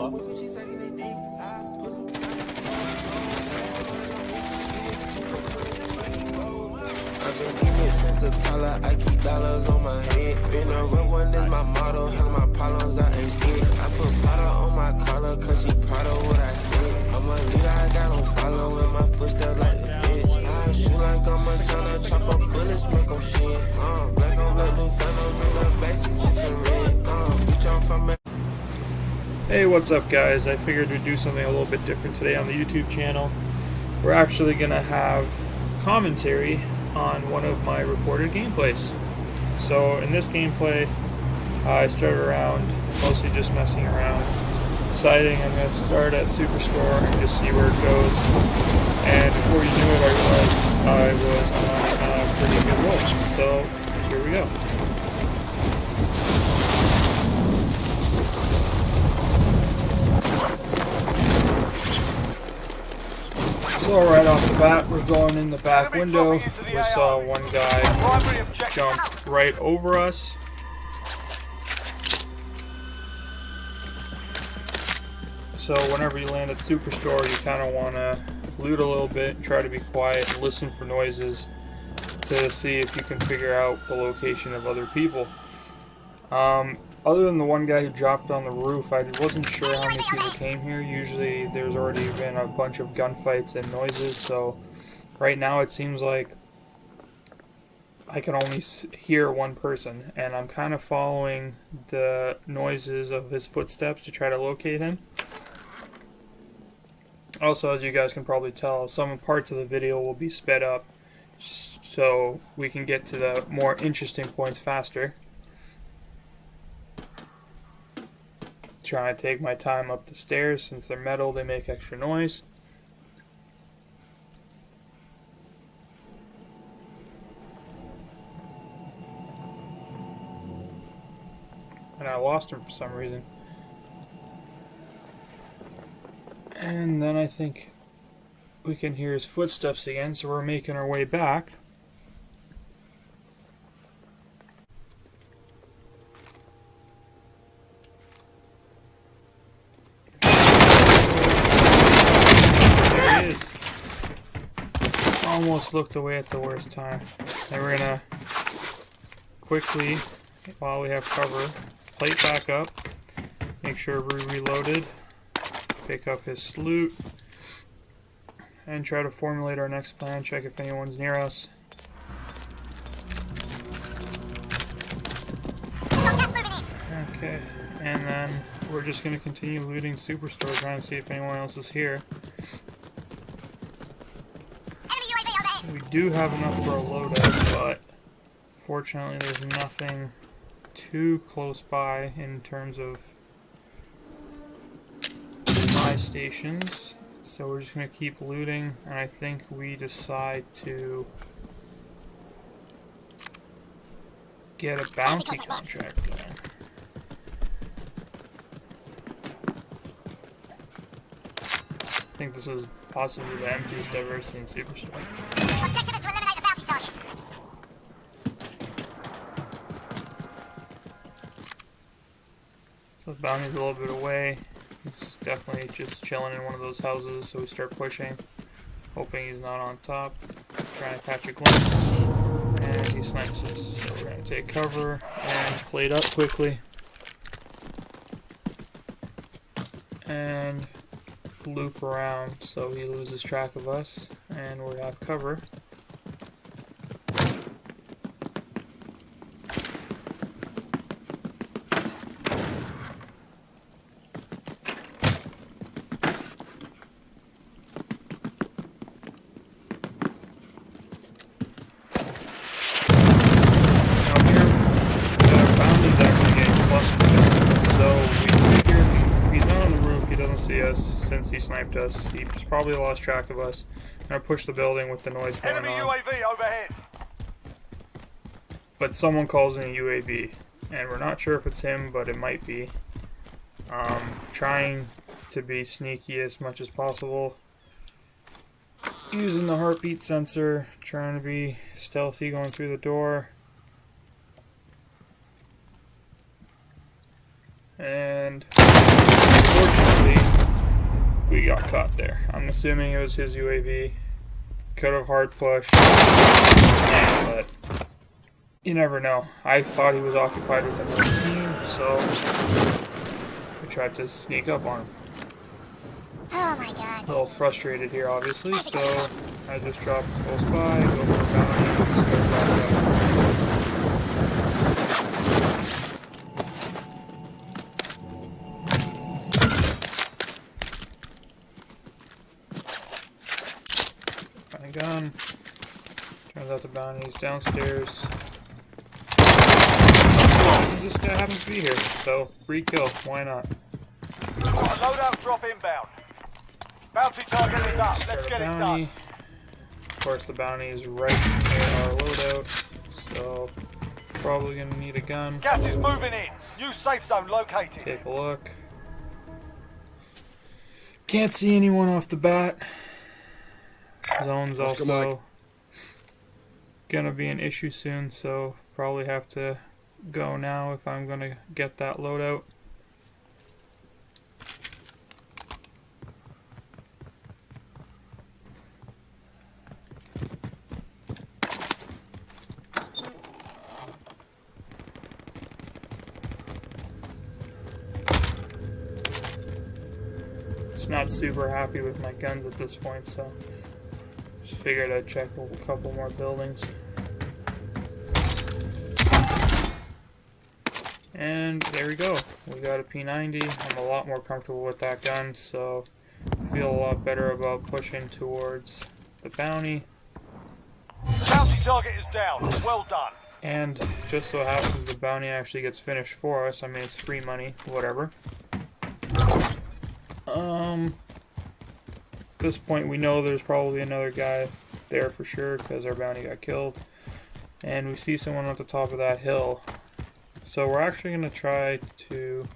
I've been getting it since a toddler, I keep dollars on my head. Been a real one is my motto, handle my problems I ain't scared. I put powder on my collar, cause she proud of what I said. I'm a leader, I got on follow, and my footsteps like the feds. I shoot like I'm a Montana, chop up bullets, make them shit. Black on black, new phantom in the backseat, sipping red. Bitch, I'm from it. Hey, what's up guys? I figured we'd do something a little bit different today on the YouTube channel. We're actually going to have commentary on one of my recorded gameplays. So in this gameplay, I started around, mostly just messing around, deciding I'm going to start at Superstore and just see where it goes. And before you knew it, I realized I was on a pretty good roll. So here we go. So right off the bat, we're going in the back window. We saw one guy jump right over us. So whenever you land at Superstore, you kind of want to loot a little bit, try to be quiet, and listen for noises to see if you can figure out the location of other people. Other than the one guy who dropped on the roof, I wasn't sure how many people came here. Usually there's already been a bunch of gunfights and noises, so right now it seems like I can only hear one person, and I'm kind of following the noises of his footsteps to try to locate him. Also, as you guys can probably tell, some parts of the video will be sped up so we can get to the more interesting points faster. Trying to take my time up the stairs. Since they're metal, they make extra noise. And I lost him for some reason. And then I think we can hear his footsteps again, so we're making our way back. Almost looked away at the worst time. And we're gonna quickly, while we have cover, plate back up, make sure we're reloaded, pick up his loot, and try to formulate our next plan, check if anyone's near us. Okay, and then we're just gonna continue looting Superstore, trying to see if anyone else is here. We do have enough for a loadout, but fortunately there's nothing too close by in terms of buy stations. So we're just going to keep looting, and I think we decide to get a bounty contract going. I think this is possibly the emptiest I've ever seen Superstore. Objective is to eliminate the bounty target. So the bounty's a little bit away. He's definitely just chilling in one of those houses, so we start pushing, hoping he's not on top. Trying to catch a glimpse, and he snipes us. So we're going to take cover and plate up quickly. And loop around so he loses track of us, and we have cover. Now here, the bounty's actually getting clustered, so we figured he's not on the roof, he doesn't see us. Since he sniped us, he's probably lost track of us. I'm gonna push the building with the noise going Enemy on. UAV overhead. But someone calls in a UAV, and we're not sure if it's him, but it might be. Trying to be sneaky as much as possible. Using the heartbeat sensor, trying to be stealthy going through the door. And unfortunately, got caught there. I'm assuming it was his UAV. Could have hard pushed, but you never know. I thought he was occupied with another team, so I tried to sneak up on him. Oh my god. A little frustrated here, obviously, so I just dropped close by, go for a bounty, and start back up. Find a gun. Turns out the bounty's downstairs. This guy happens to be here, so free kill. Why not? Got a loadout drop inbound. Bounty target is up. Let's get it done. Of course, the bounty is right near our loadout, so probably gonna need a gun. Gas is moving in. New safe zone located. Take a look. Can't see anyone off the bat. Zone's also gonna be an issue soon, so probably have to go now if I'm gonna get that loadout. Not super happy with my guns at this point, so just figured I'd check a couple more buildings. And there we go. We got a P90. I'm a lot more comfortable with that gun, so I feel a lot better about pushing towards the bounty. Bounty target is down. Well done. And just so happens the bounty actually gets finished for us. I mean, it's free money, whatever. At this point we know there's probably another guy there for sure because our bounty got killed. And we see someone at the top of that hill. So we're actually going to try to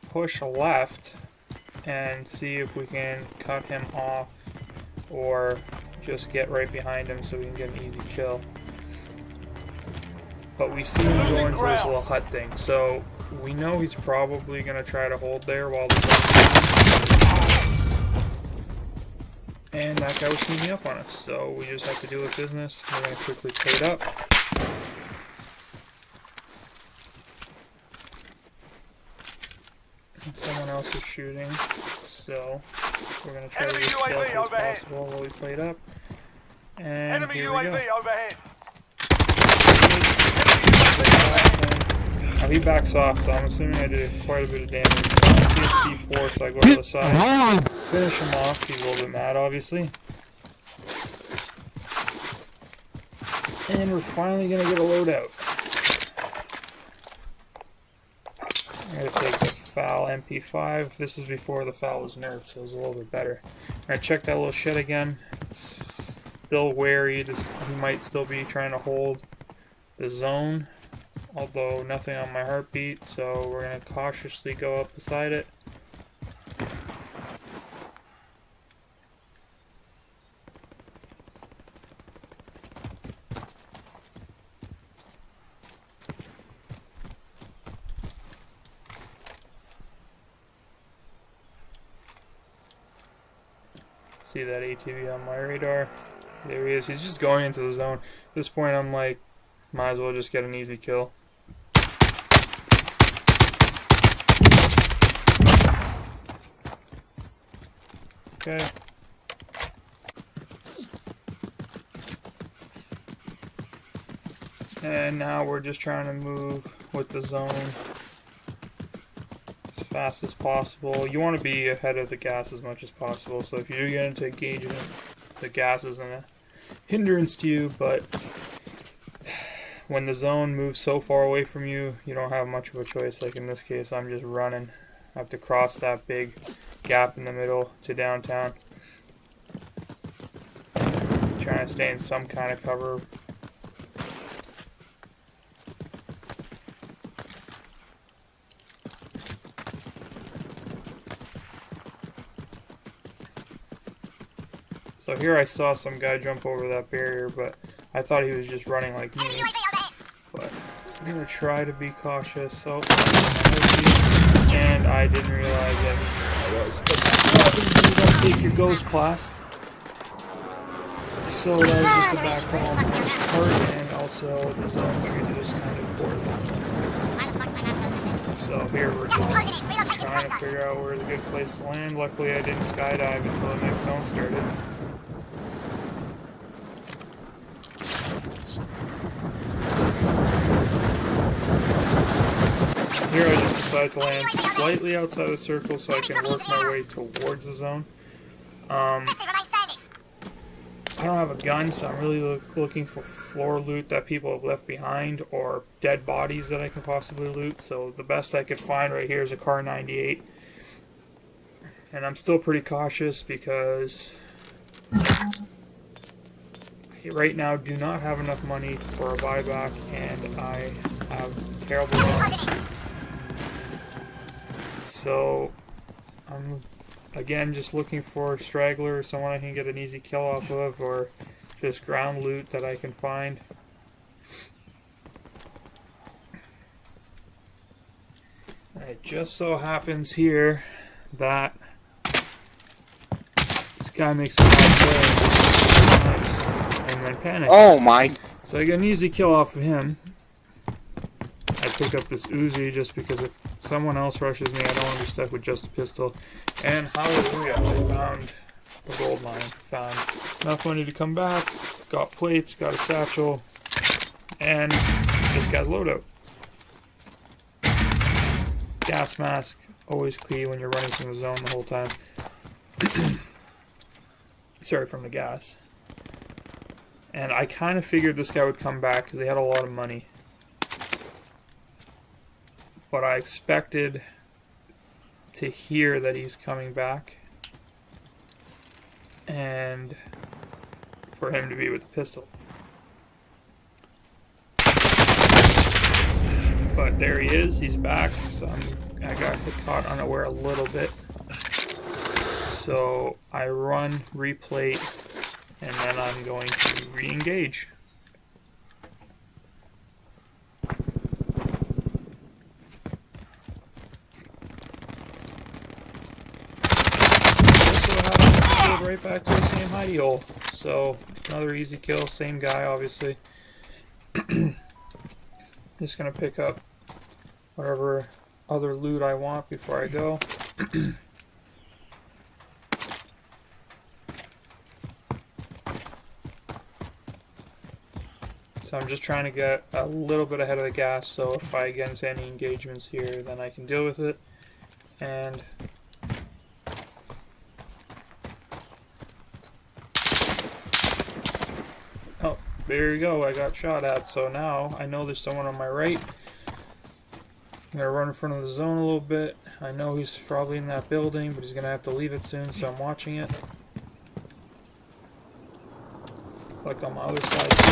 push left and see if we can cut him off or just get right behind him so we can get an easy kill. But we see him go into this little hut thing, so we know he's probably going to try to hold there while and that guy was sneaking up on us, so we just have to deal with business. We're going to quickly plate up. And someone else is shooting, so we're going to try to be as stealthy as possible while we plate up. And enemy here we go. UAV overhead. Now he backs off, so I'm assuming I did quite a bit of damage. I see a C4, so I go to the side. Finish him off. He's a little bit mad, obviously. And we're finally going to get a loadout. I'm going to take the FAL MP5. This is before the FAL was nerfed, so it was a little bit better. Alright, check that little shed again. It's still wary. He might still be trying to hold the zone. Although nothing on my heartbeat, so we're going to cautiously go up beside it. See that ATV on my radar? There he is. He's just going into the zone. At this point, I'm like, might as well just get an easy kill. Okay. And now we're just trying to move with the zone as fast as possible. You want to be ahead of the gas as much as possible, so if you do get into engagement, the gas isn't a hindrance to you, but when the zone moves so far away from you, you don't have much of a choice. Like in this case, I'm just running. I have to cross that big gap in the middle to downtown. Trying to stay in some kind of cover. So here I saw some guy jump over that barrier, but I thought he was just running like me. But I'm gonna try to be cautious. So And I didn't realize that I was. You don't take your ghost class. So that was just the background on this part, and also the zone we just kind of poured. So here we're just trying to figure out where's a good place to land. Luckily I didn't skydive until the next zone started. Here I just decided to land slightly outside the circle so I can work my way towards the zone. I don't have a gun, so I'm really looking for floor loot that people have left behind or dead bodies that I can possibly loot. So the best I could find right here is a Car 98. And I'm still pretty cautious because I right now do not have enough money for a buyback, and I have terrible luck. So I'm again just looking for a straggler, someone I can get an easy kill off of, or just ground loot that I can find. And it just so happens here that this guy makes a bad play and then panics. Oh my! So I get an easy kill off of him. I pick up this Uzi just because if someone else rushes me, I don't want to be stuck with just a pistol. And hallelujah, I found a gold mine. Found enough money to come back, got plates, got a satchel, and this guy's loadout. Gas mask, always key when you're running from the zone the whole time. Sorry, from the gas. And I kind of figured this guy would come back because he had a lot of money. But I expected to hear that he's coming back and for him to be with a pistol. But there he is, he's back, so I got caught unaware a little bit. So I run, replate, and then I'm going to re-engage. Right back to the same hidey hole. So another easy kill, same guy obviously. Just gonna pick up whatever other loot I want before I go. So I'm just trying to get a little bit ahead of the gas, so if I get into any engagements here, then I can deal with it. And oh, there you go, I got shot at. So now I know there's someone on my right. I'm gonna run in front of the zone a little bit. I know he's probably in that building, but he's gonna have to leave it soon, so I'm watching it. Like on my other side too.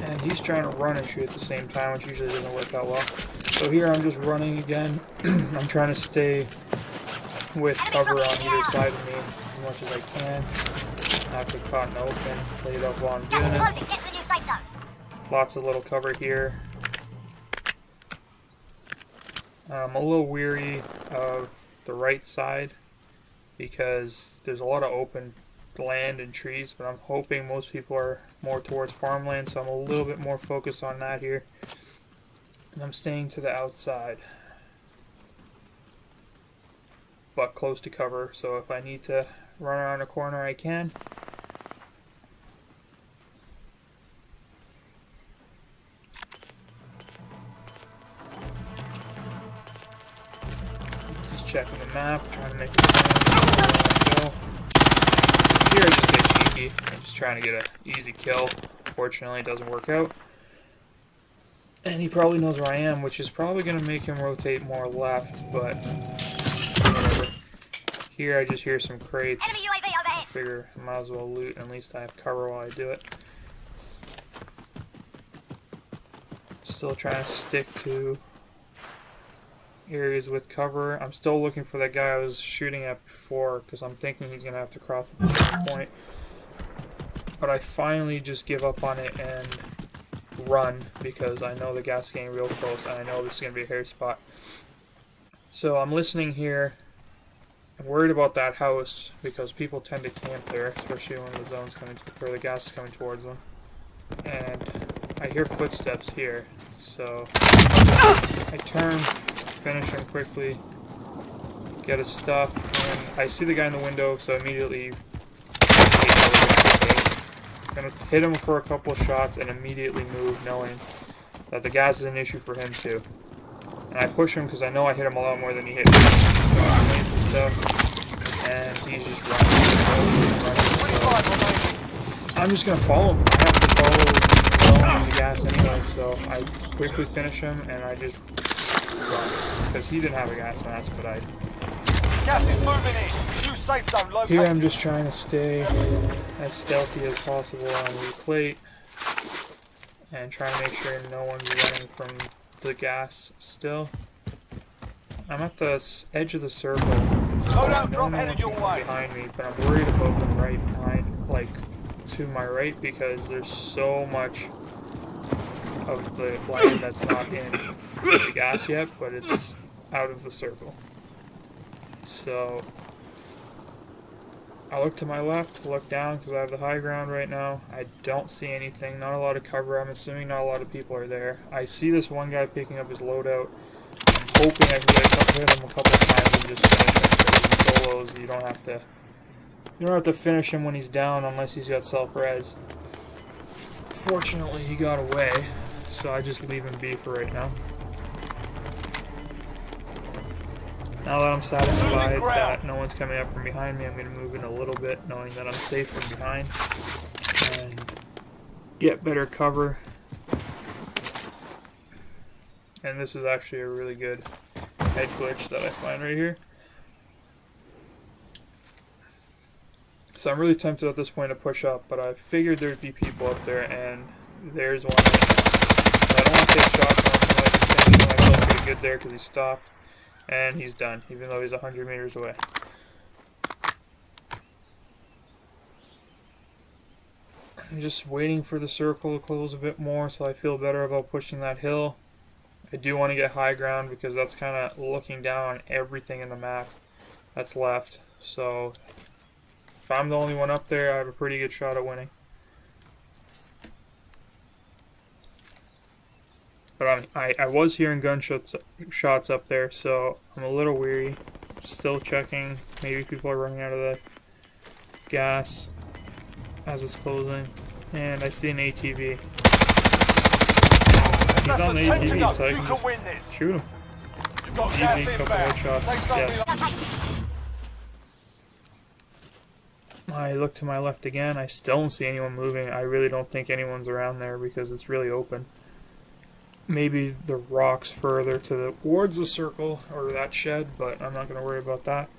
And he's trying to run and shoot at the same time, which usually doesn't work out well. So here I'm just running again. I'm trying to stay with cover on either side of me as much as I can. Not get caught in the open. Play it up while I'm doing it. Lots of little cover here. I'm a little weary of the right side because there's a lot of open land and trees, but I'm hoping most people are more towards farmland, so I'm a little bit more focused on that here. And I'm staying to the outside, but close to cover, so if I need to run around a corner I can. Just checking the map, trying to make a plan. Here I just get cheeky. I'm just trying to get an easy kill. Fortunately, it doesn't work out. And he probably knows where I am, which is probably going to make him rotate more left, but whatever. Here I just hear some crates. I figure I might as well loot, and at least I have cover while I do it. Still trying to stick to areas with cover. I'm still looking for that guy I was shooting at before, because I'm thinking he's going to have to cross at the same point. But I finally just give up on it and run because I know the gas is getting real close and I know this is going to be a hair spot. So I'm listening here. I'm worried about that house because people tend to camp there, especially when the zone's coming or the gas is coming towards them. And I hear footsteps here, so I turn, finish him quickly, get his stuff, and I see the guy in the window, so immediately I'm gonna hit him for a couple of shots and immediately move, knowing that the gas is an issue for him too. And I push him because I know I hit him a lot more than he hit me. So I made the stuff, and he's just running. So I'm just gonna follow him. I have to follow the gas anyway, so I quickly finish him and I just run because he didn't have a gas mask, but I. Gas is moving in. New safe zone located. Here I'm just trying to stay as stealthy as possible on the plate and trying to make sure no one's running from the gas still. I'm at the edge of the circle, so I know no one can behind me, but I'm worried about them right behind, like to my right, because there's so much of the land that's not in the gas yet, but it's out of the circle. So I look to my left, look down because I have the high ground right now. I don't see anything, not a lot of cover. I'm assuming not a lot of people are there. I see this one guy picking up his loadout. I'm hoping I can hit him a couple times and just finish him, because in solos you don't have to finish him when he's down unless he's got self-res. Fortunately he got away, so I just leave him be for right now. Now that I'm satisfied that no one's coming up from behind me, I'm going to move in a little bit, knowing that I'm safe from behind, and get better cover. And this is actually a really good head glitch that I find right here. So I'm really tempted at this point to push up, but I figured there'd be people up there, and there's one. So I don't want to take shots on him. I can finish myself pretty good there because he stopped. And he's done, even though he's 100 meters away. I'm just waiting for the circle to close a bit more so I feel better about pushing that hill. I do want to get high ground because that's kind of looking down on everything in the map that's left. So if I'm the only one up there, I have a pretty good shot at winning. But I was hearing gunshots up there, so I'm a little weary. Still checking. Maybe people are running out of the gas as it's closing. And I see an ATV. He's on the ATV, so I can just shoot him. Easy, couple headshots. Yeah. I look to my left again. I still don't see anyone moving. I really don't think anyone's around there because it's really open. Maybe the rocks further towards the circle or that shed, but I'm not going to worry about that.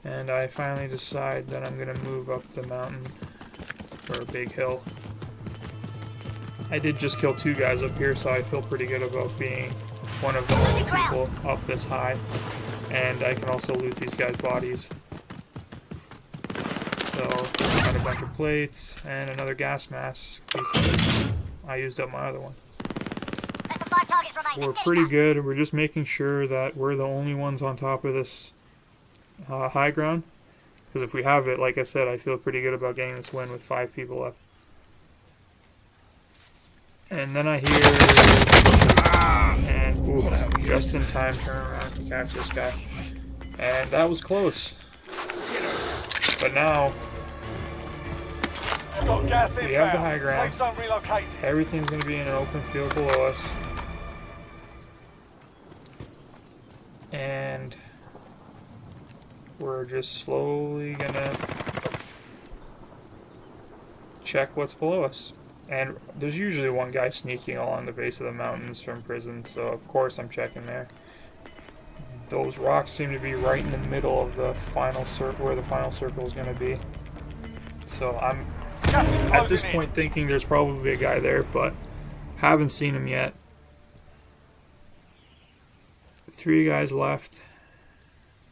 And I finally decide that I'm going to move up the mountain or a big hill. I did just kill 2 guys up here, so I feel pretty good about being one of the only people up this high. And I can also loot these guys' bodies. So I got a bunch of plates and another gas mask because I used up my other one. So we're pretty good. We're just making sure that we're the only ones on top of this high ground. Because if we have it, like I said, I feel pretty good about getting this win with 5 people left. And then I hear... And, ooh, just in time, turn around to catch this guy. And that was close. But now... we have the high ground. Everything's going to be in an open field below us. And we're just slowly gonna check what's below us. And there's usually one guy sneaking along the base of the mountains from prison, so of course I'm checking there. Those rocks seem to be right in the middle of the final circle, where the final circle is gonna be. So I'm at this point thinking there's probably a guy there, but haven't seen him yet. 3 guys left.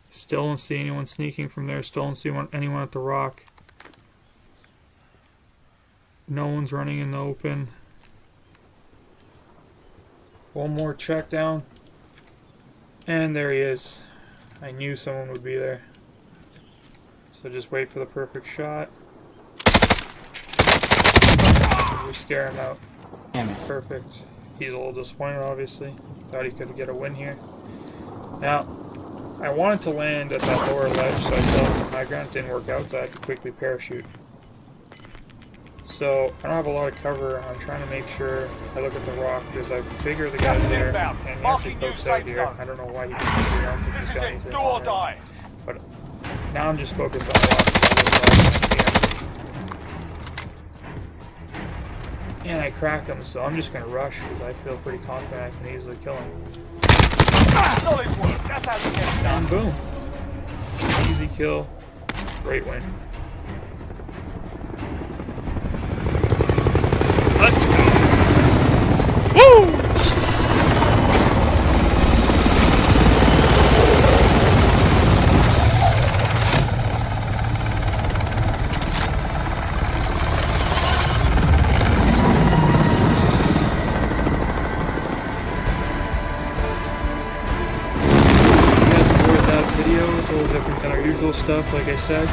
Still don't see anyone sneaking from there. Still don't see anyone at the rock. No one's running in the open. One more check down. And there he is. I knew someone would be there. So just wait for the perfect shot. We scare him out. Damn it. Perfect. He's a little disappointed, obviously. Thought he could get a win here. Now, I wanted to land at that lower ledge, so I still had some high ground. It didn't work out, so I had to quickly parachute. So, I don't have a lot of cover. I'm trying to make sure I look at the rock, because I figure the guy's there, and he actually pokes out here. I don't know why he didn't figure out that this guy is Do or die. But now I'm just focused on the rock. And I crack him, so I'm just going to rush, because I feel pretty confident I can easily kill him. Solid work. That's how you get it done. And boom. Easy kill. Great win. Let's go. Woo! It's a little different than our usual stuff, like I said,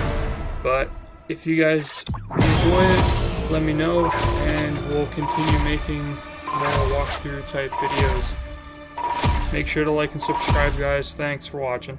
but if you guys enjoy it, let me know, and we'll continue making more walkthrough type videos. Make sure to like and subscribe, guys. Thanks for watching.